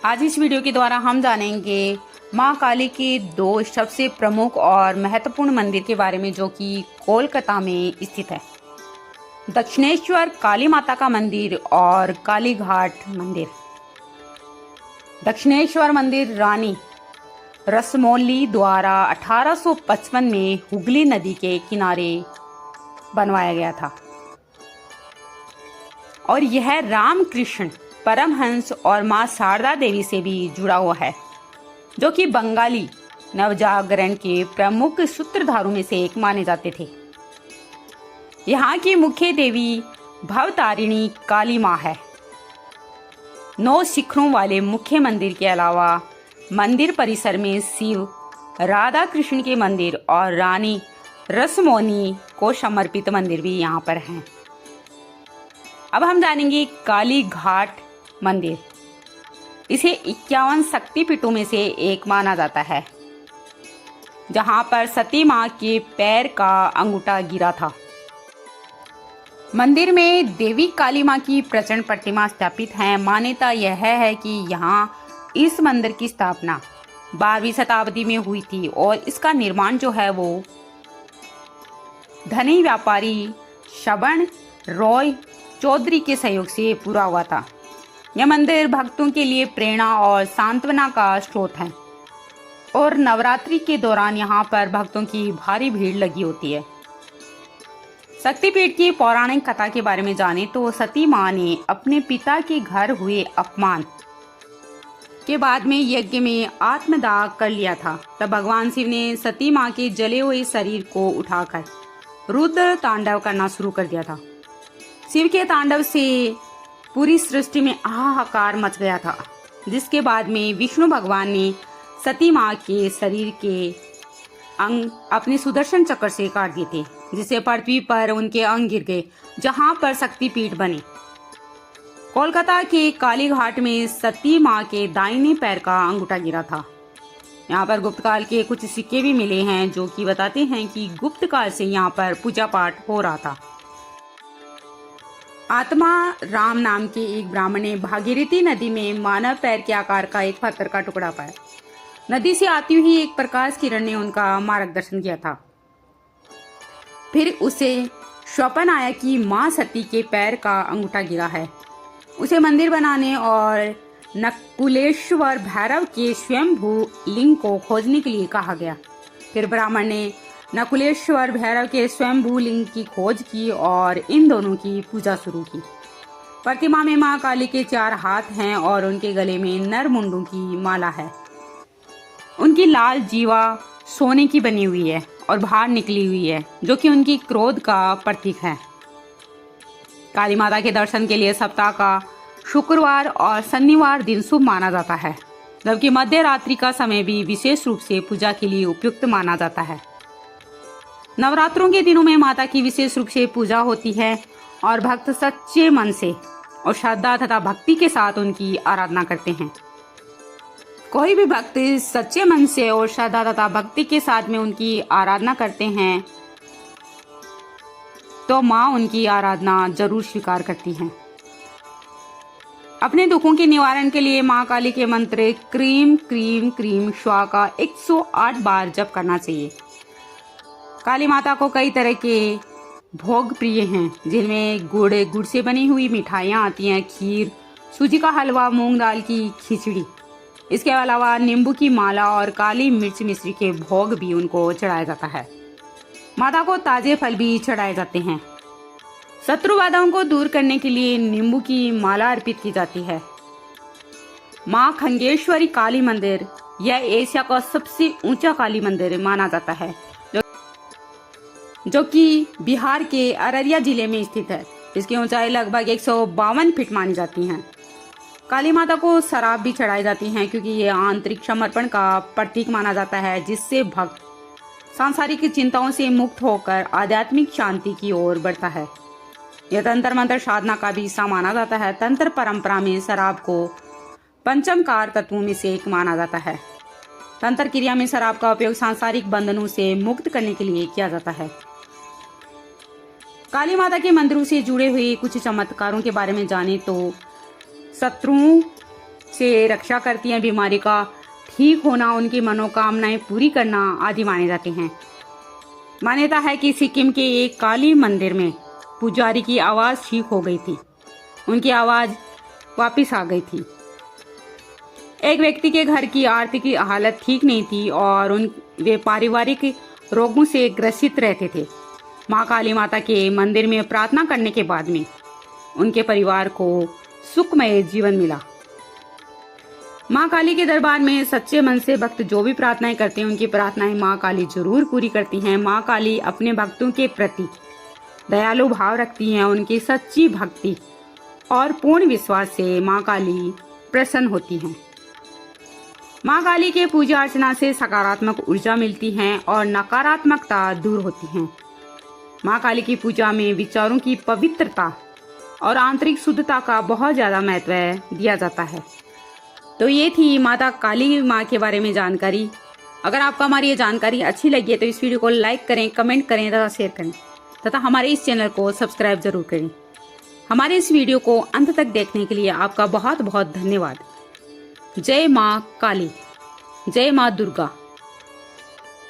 आज इस वीडियो के द्वारा हम जानेंगे माँ काली के दो सबसे प्रमुख और महत्वपूर्ण मंदिर के बारे में जो कि कोलकाता में स्थित है। दक्षिणेश्वर काली माता का मंदिर और काली घाट मंदिर। दक्षिणेश्वर मंदिर रानी रसमौली द्वारा 1855 में हुगली नदी के किनारे बनवाया गया था और यह रामकृष्ण परमहंस और मां शारदा देवी से भी जुड़ा हुआ है, जो कि बंगाली नवजागरण के प्रमुख सूत्रधारों में से एक माने जाते थे। यहाँ की मुख्य देवी भवतारिणी काली मां है। 9 शिखरों वाले मुख्य मंदिर के अलावा मंदिर परिसर में शिव, राधा कृष्ण के मंदिर और रानी रसमौनी को समर्पित मंदिर भी यहाँ पर हैं। अब हम जानेंगे काली घाट मंदिर। इसे 51 शक्तिपीठों में से एक माना जाता है, जहां पर सती मां के पैर का अंगूठा गिरा था। मंदिर में देवी काली मां की प्रचंड प्रतिमा स्थापित है। मान्यता यह है कि यहां इस मंदिर की स्थापना 12वीं शताब्दी में हुई थी और इसका निर्माण जो है वो धनी व्यापारी श्रवण रॉय चौधरी के सहयोग से पूरा हुआ था। यह मंदिर भक्तों के लिए प्रेरणा और सांत्वना का स्रोत है और नवरात्रि के दौरान यहाँ पर भक्तों की भारी भीड़ लगी होती है। शक्तिपीठ की पौराणिक कथा के बारे में जाने तो सती मां ने अपने पिता के घर हुए अपमान के बाद में यज्ञ में आत्मदाह कर लिया था। तब भगवान शिव ने सती मां के जले हुए शरीर को उठाकर रुद्र तांडव करना शुरू कर दिया था। शिव के तांडव से पूरी सृष्टि में हाहाकार मच गया था, जिसके बाद में विष्णु भगवान ने सती मां के शरीर के अंग अपने सुदर्शन चक्र से काट दिए थे, जिससे पृथ्वी पर उनके अंग गिर गए, जहां पर शक्तिपीठ बने। कोलकाता के काली घाट में सती मां के दाहिने पैर का अंगूठा गिरा था। यहाँ पर गुप्त काल के कुछ सिक्के भी मिले हैं, जो कि बताते हैं कि गुप्त काल से यहाँ पर पूजा पाठ हो रहा था। आत्मा राम नाम के एक ब्राह्मण ने भागीरथी नदी में मानव पैर के आकार का एक पत्थर का टुकड़ा पाया। नदी से आती हुई एक प्रकाश किरण ने उनका मार्गदर्शन किया था। फिर उसे स्वप्न आया कि मां सती के पैर का अंगूठा गिरा है। उसे मंदिर बनाने और नकुलेश्वर भैरव के स्वयंभू लिंग को खोजने के लिए कहा गया। फिर ब्राह्मण ने नकुलेश्वर भैरव के स्वयंभू लिंग की खोज की और इन दोनों की पूजा शुरू की। प्रतिमा में मां काली के 4 हाथ हैं और उनके गले में नर मुंडों की माला है। उनकी लाल जीवा सोने की बनी हुई है और बाहर निकली हुई है, जो कि उनकी क्रोध का प्रतीक है। काली माता के दर्शन के लिए सप्ताह का शुक्रवार और शनिवार दिन शुभ माना जाता है, जबकि मध्य रात्रि का समय भी विशेष रूप से पूजा के लिए उपयुक्त माना जाता है। नवरात्रों के दिनों में माता की विशेष रूप से पूजा होती है और भक्त सच्चे मन से और श्रद्धा तथा भक्ति के साथ उनकी आराधना करते हैं। कोई भी भक्त सच्चे मन से और श्रद्धा तथा भक्ति के साथ में उनकी आराधना करते हैं तो माँ उनकी आराधना जरूर स्वीकार करती हैं। अपने दुखों के निवारण के लिए माँ काली के मंत्र क्रीम क्रीम क्रीम स्वाहा का 108 बार जप करना चाहिए। काली माता को कई तरह के भोग प्रिय हैं, जिनमें गुड़ से बनी हुई मिठाइयाँ आती हैं, खीर, सूजी का हलवा, मूंग दाल की खिचड़ी। इसके अलावा नींबू की माला और काली मिर्च मिश्री के भोग भी उनको चढ़ाया जाता है। माता को ताजे फल भी चढ़ाए जाते हैं। शत्रु बाधाओं को दूर करने के लिए नींबू की माला अर्पित की जाती है। माँ खंगेश्वरी काली मंदिर यह एशिया का सबसे ऊंचा काली मंदिर माना जाता है, जो कि बिहार के अररिया जिले में स्थित है। इसकी ऊंचाई लगभग 152 फीट मानी जाती है। काली माता को शराब भी चढ़ाई जाती हैं, क्योंकि ये आंतरिक समर्पण का प्रतीक माना जाता है, जिससे भक्त सांसारिक चिंताओं से मुक्त होकर आध्यात्मिक शांति की ओर बढ़ता है। यह तंत्र मंत्र साधना का भी हिस्सा माना जाता है। तंत्र परंपरा में शराब को पंचमकार तत्वों में से एक माना जाता है। तंत्र क्रिया में शराब का उपयोग सांसारिक बंधनों से मुक्त करने के लिए किया जाता है। काली माता के मंदिरों से जुड़े हुए कुछ चमत्कारों के बारे में जाने तो शत्रुओं से रक्षा करती हैं, बीमारी का ठीक होना, उनकी मनोकामनाएं पूरी करना आदि माने जाते हैं। मान्यता है कि सिक्किम के एक काली मंदिर में पुजारी की आवाज़ ठीक हो गई थी, उनकी आवाज़ वापस आ गई थी। एक व्यक्ति के घर की आर्थिक हालत ठीक नहीं थी और वे पारिवारिक रोगों से ग्रसित रहते थे। माँ काली माता के मंदिर में प्रार्थना करने के बाद में उनके परिवार को सुखमय जीवन मिला। माँ काली के दरबार में सच्चे मन से भक्त जो भी प्रार्थनाएं करते हैं, उनकी प्रार्थनाएं माँ काली जरूर पूरी करती हैं। माँ काली अपने भक्तों के प्रति दयालु भाव रखती हैं। उनकी सच्ची भक्ति और पूर्ण विश्वास से माँ काली प्रसन्न होती हैं। माँ काली के पूजा अर्चना से सकारात्मक ऊर्जा मिलती है और नकारात्मकता दूर होती है। माँ काली की पूजा में विचारों की पवित्रता और आंतरिक शुद्धता का बहुत ज़्यादा महत्व दिया जाता है। तो ये थी माता काली माँ के बारे में जानकारी। अगर आपको हमारी ये जानकारी अच्छी लगी है तो इस वीडियो को लाइक करें, कमेंट करें तथा शेयर करें तथा हमारे इस चैनल को सब्सक्राइब जरूर करें। हमारे इस वीडियो को अंत तक देखने के लिए आपका बहुत बहुत धन्यवाद। जय माँ काली, जय माँ दुर्गा।